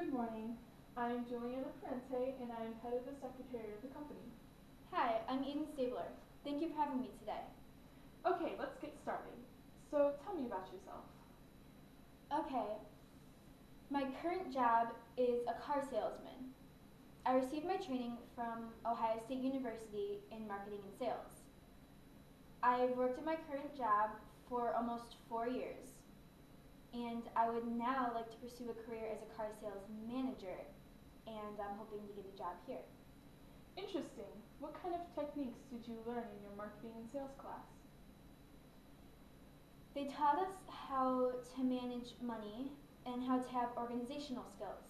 Good morning. I'm Juliana Parente, and I'm head of the secretary of the company. Hi, I'm Eden Stabler. Thank you for having me today. Okay, let's get started. So tell me about yourself. Okay, my current job is a car salesman. I received my training from Ohio State University in marketing and sales. I've worked at my current job for almost 4 years, and I would now like to pursue a career as a car sales manager, and I'm hoping to get a job here. Interesting. What kind of techniques did you learn in your marketing and sales class? They taught us how to manage money and how to have organizational skills.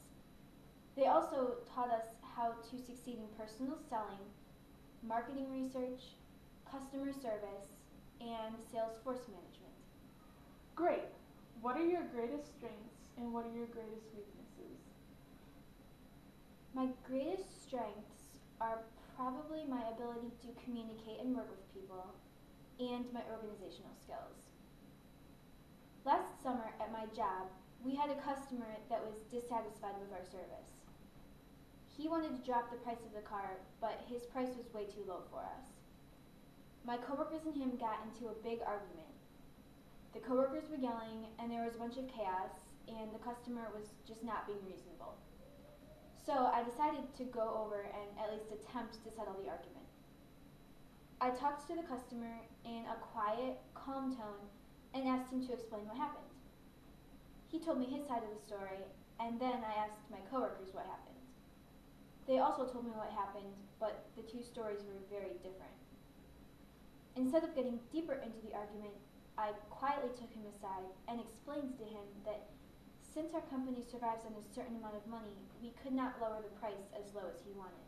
They also taught us how to succeed in personal selling, marketing research, customer service, and sales force management. Great. What are your greatest strengths and what are your greatest weaknesses? My greatest strengths are probably my ability to communicate and work with people and my organizational skills. Last summer at my job, we had a customer that was dissatisfied with our service. He wanted to drop the price of the car, but his price was way too low for us. My coworkers and him got into a big argument. The coworkers were yelling, and there was a bunch of chaos, and the customer was just not being reasonable. So I decided to go over and at least attempt to settle the argument. I talked to the customer in a quiet, calm tone and asked him to explain what happened. He told me his side of the story, and then I asked my coworkers what happened. They also told me what happened, but the two stories were very different. Instead of getting deeper into the argument, I quietly took him aside and explained to him that since our company survives on a certain amount of money, we could not lower the price as low as he wanted.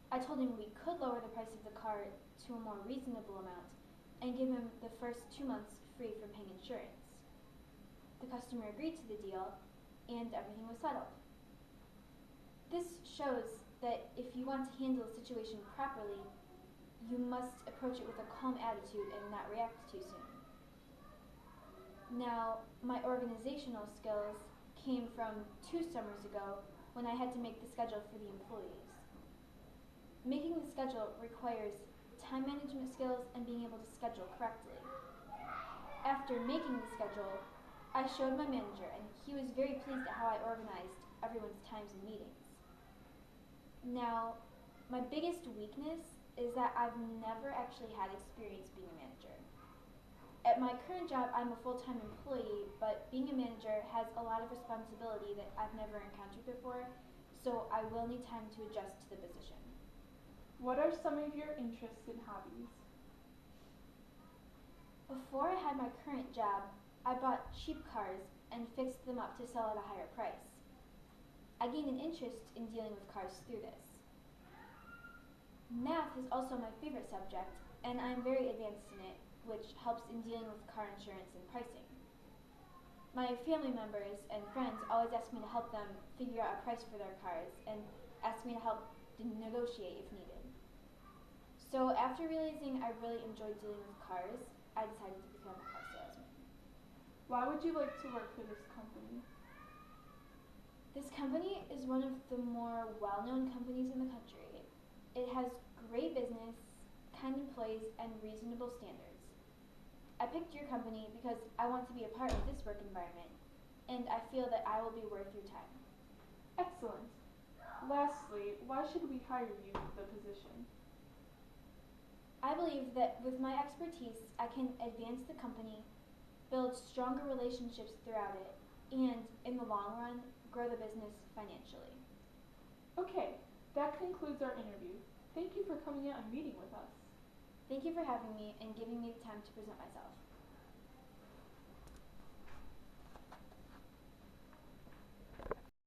I told him we could lower the price of the car to a more reasonable amount and give him the first 2 months free from paying insurance. The customer agreed to the deal, and everything was settled. This shows that if you want to handle a situation properly, you must approach it with a calm attitude and not react too soon. Now, my organizational skills came from 2 summers ago when I had to make the schedule for the employees. Making the schedule requires time management skills and being able to schedule correctly. After making the schedule, I showed my manager, and he was very pleased at how I organized everyone's times and meetings. Now, my biggest weakness is that I've never actually had experience being a manager. At my current job, I'm a full-time employee, but being a manager has a lot of responsibility that I've never encountered before, so I will need time to adjust to the position. What are some of your interests and hobbies? Before I had my current job, I bought cheap cars and fixed them up to sell at a higher price. I gained an interest in dealing with cars through this. Math is also my favorite subject, and I'm very advanced in it, which helps in dealing with car insurance and pricing. My family members and friends always ask me to help them figure out a price for their cars and ask me to help negotiate if needed. So after realizing I really enjoyed dealing with cars, I decided to become a car salesman. Why would you like to work for this company? This company is one of the more well-known companies in the country. It has great business, kind employees, and reasonable standards. I picked your company because I want to be a part of this work environment, and I feel that I will be worth your time. Excellent. Lastly, why should we hire you for the position? I believe that with my expertise, I can advance the company, build stronger relationships throughout it, and, in the long run, grow the business financially. Okay, that concludes our interview. Thank you for coming out and meeting with us. Thank you for having me and giving me the time to present myself.